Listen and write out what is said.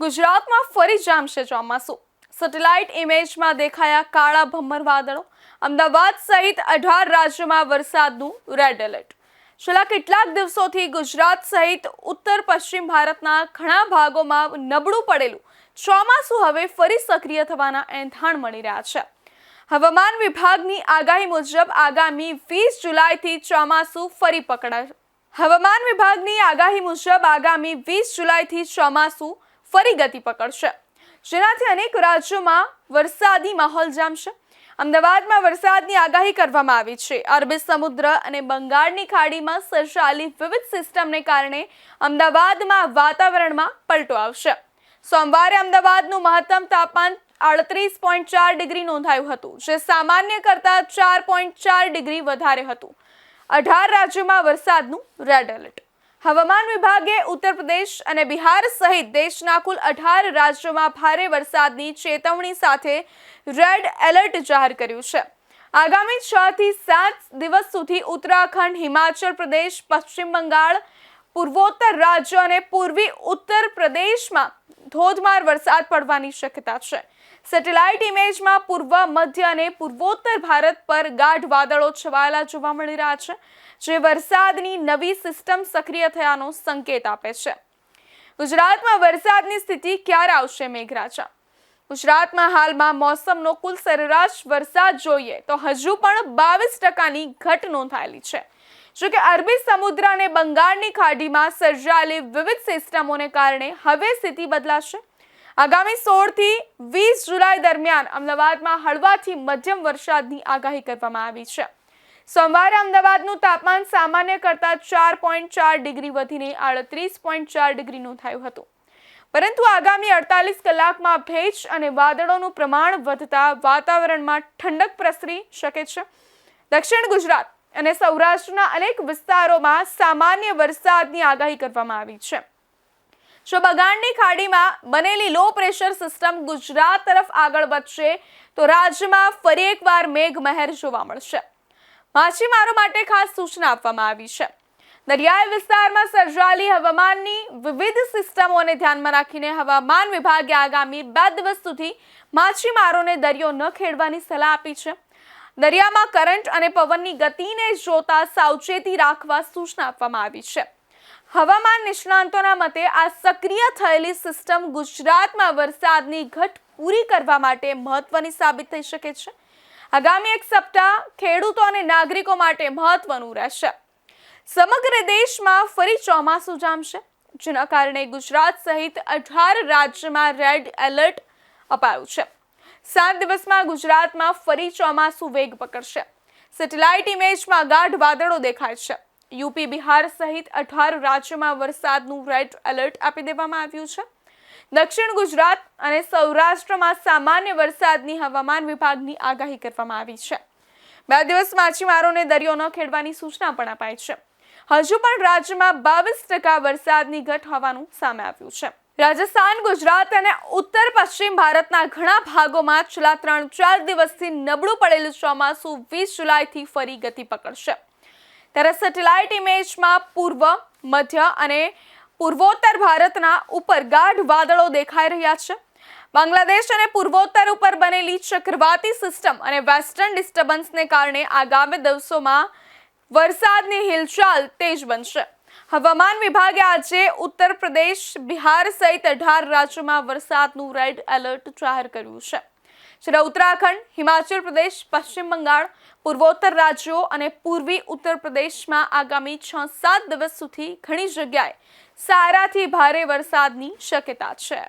ગુજરાતમાં ફરી જામશે ચોમાસું। સેટેલાઇટ ઇમેજમાં દેખાયા કાળા ભમ્મર વાદળો। અમદાવાદ સહિત 18 રાજ્યોમાં વરસાદનું રેડ એલર્ટ। છેલ્લા કેટલાક દિવસોથી ગુજરાત સહિત ઉત્તર પશ્ચિમ ભારતના ઘણા ભાગોમાં નબળું પડેલું ચોમાસું હવે ફરી સક્રિય થવાના એંધાણ મળી રહ્યા છે। હવામાન વિભાગની આગાહી મુજબ આગામી 20 જુલાઈથી ચોમાસું ફરી પકડાશે। હવામાન વિભાગની આગાહી મુજબ આગામી 20 જુલાઈથી ચોમાસું ફરી ગતિ પકડશે, જેનાથી અનેક રાજ્યોમાં વરસાદી માહોલ જામશે। અમદાવાદમાં વરસાદની આગાહી કરવામાં આવી છે। અરબી સમુદ્ર અને બંગાળની ખાડીમાં સર્જાયેલી વિવિધ સિસ્ટમને કારણે અમદાવાદમાં વાતાવરણમાં પલટો આવશે। સોમવારે અમદાવાદનું મહત્તમ તાપમાન 38.4 ડિગ્રી નોંધાયું હતું, જે સામાન્ય કરતાં 4.4 ડિગ્રી વધારે હતું। 18 રાજ્યોમાં વરસાદનું રેડ એલર્ટ। હવામાન વિભાગે ઉત્તર પ્રદેશ અને બિહાર સહિત દેશના કુલ 18 રાજ્યોમાં ભારે વરસાદની ચેતવણી સાથે રેડ એલર્ટ જાહેર કર્યું છે। આગામી 6 થી 7 દિવસ સુધી ઉત્તરાખંડ, હિમાચલ પ્રદેશ, પશ્ચિમ બંગાળ, પૂર્વોત્તર રાજ્યો અને પૂર્વી ઉત્તર પ્રદેશમાં ધોધમાર વરસાદ પડવાની શક્યતા છે। સેટેલાઇટ ઇમેજમાં પૂર્વ, મધ્ય અને પૂર્વોત્તર ભારત પર ગાઢ વાદળો છવાયેલા જોવા મળી રહ્યા છે, જે વરસાદની નવી સિસ્ટમ સક્રિય થયાનો સંકેત આપે છે। ગુજરાતમાં વરસાદની સ્થિતિ ક્યારે આવશે? મેઘરાજા। ગુજરાતમાં હાલમાં મોસમનો કુલ સરેરાશ વરસાદ જોઈએ તો હજુ પણ 22%ની ઘટ નોંધાયેલી છે। જોકે અરબી સમુદ્ર અને બંગાળની ખાડીમાં સર્જાયેલી વિવિધ સિસ્ટમોને કારણે હવે સ્થિતિ બદલાશે। આગામી 16 થી 20 જુલાઈ દરમિયાન અમદાવાદમાં હળવાથી મધ્યમ વરસાદની આગાહી કરવામાં આવી છે। સોમવારે અમદાવાદનું તાપમાન સામાન્ય કરતાં 4.4 ડિગ્રી વધીને 38.4 ડિગ્રી નોંધાયું હતું, પરંતુ આગામી 48 કલાકમાં ભેજ અને વાદળોનું પ્રમાણ વધતા વાતાવરણમાં ઠંડક પ્રસરી શકે છે। દક્ષિણ ગુજરાત અને સૌરાષ્ટ્રના અનેક વિસ્તારોમાં સામાન્ય વરસાદની આગાહી કરવામાં આવી છે। જો બંગાળની ખાડીમાં બનેલી લો પ્રેશર સિસ્ટમ ગુજરાત તરફ આગળ વધશે તો રાજ્યમાં ફરી એકવાર મેઘમહેર જોવા મળશે। માછીમારો માટે ખાસ સૂચના આપવામાં આવી છે। દરિયાઈ વિસ્તારમાં સર્જાયેલી હવામાનની વિવિધ સિસ્ટમોને ધ્યાનમાં રાખીને હવામાન વિભાગે આગામી 2 દિવસ સુધી માછીમારોને દરિયો ન ખેડવાની સલાહ આપી છે। દરિયામાં કરંટ અને પવનની ગતિને જોતા સાવચેતી રાખવા સૂચના આપવામાં આવી છે। હવામાન નિષ્ણાંતોના મતે આ સક્રિય થયેલી સિસ્ટમ ગુજરાતમાં વરસાદની ઘટ પૂરી કરવા માટે મહત્વની સાબિત થઈ શકે છે। આગામી એક સપ્તાહ ખેડૂતો અને નાગરિકો માટે મહત્વનું રહેશે। સમગ્ર દેશમાં ફરી ચોમાસું જામશે, જેના કારણે ગુજરાત સહિત 18 રાજ્યમાં રેડ એલર્ટ અપાયું છે। 7 દિવસમાં ગુજરાતમાં ફરી ચોમાસું વેગ પકડશે। સેટેલાઇટ ઇમેજમાં ગાઢ વાદળો દેખાય છે। યુપી, બિહાર સહિત 18 રાજ્યોમાં વરસાદનું રેડ એલર્ટ આપી દેવામાં આવ્યું છે। દક્ષિણ ગુજરાત અને સૌરાષ્ટ્રમાં સામાન્ય વરસાદની હવામાન વિભાગની આગાહી કરવામાં આવી છે। 2 દિવસ માછીમારોને દરિયો ન ખેડવાની સૂચના પણ અપાઈ છે। હજુ પણ રાજ્યમાં 22% વરસાદની ઘટ હોવાનું સામે આવ્યું છે। રાજસ્થાન, ગુજરાત અને ઉત્તર પશ્ચિમ ભારતના ઘણા ભાગોમાં છેલ્લા 3-4 દિવસથી નબળું પડેલું ચોમાસું 20 જુલાઈથી ફરી ગતિ પકડશે। ત્યારે સેટેલાઇટ ઇમેજમાં પૂર્વ, મધ્ય અને પૂર્વોત્તર ભારતના ઉપર ગાઢ વાદળો દેખાઈ રહ્યા છે। બાંગ્લાદેશ અને પૂર્વોત્તર ઉપર બનેલી ચક્રવાતી સિસ્ટમ અને વેસ્ટર્ન ડિસ્ટર્બન્સને કારણે આગામી દિવસોમાં વરસાદની હિલચાલ તેજ બનશે। હવામાન વિભાગે આજે ઉત્તર પ્રદેશ, બિહાર સહિત 18 રાજ્યોમાં વરસાદનું રેડ એલર્ટ જાહેર કર્યું છે। જ્યારે ઉત્તરાખંડ, હિમાચલ પ્રદેશ, પશ્ચિમ બંગાળ, પૂર્વોત્તર રાજ્યો અને પૂર્વી ઉત્તર પ્રદેશમાં આગામી 6-7 દિવસ સુધી ઘણી જગ્યાએ સારાથી ભારે વરસાદની શક્યતા છે।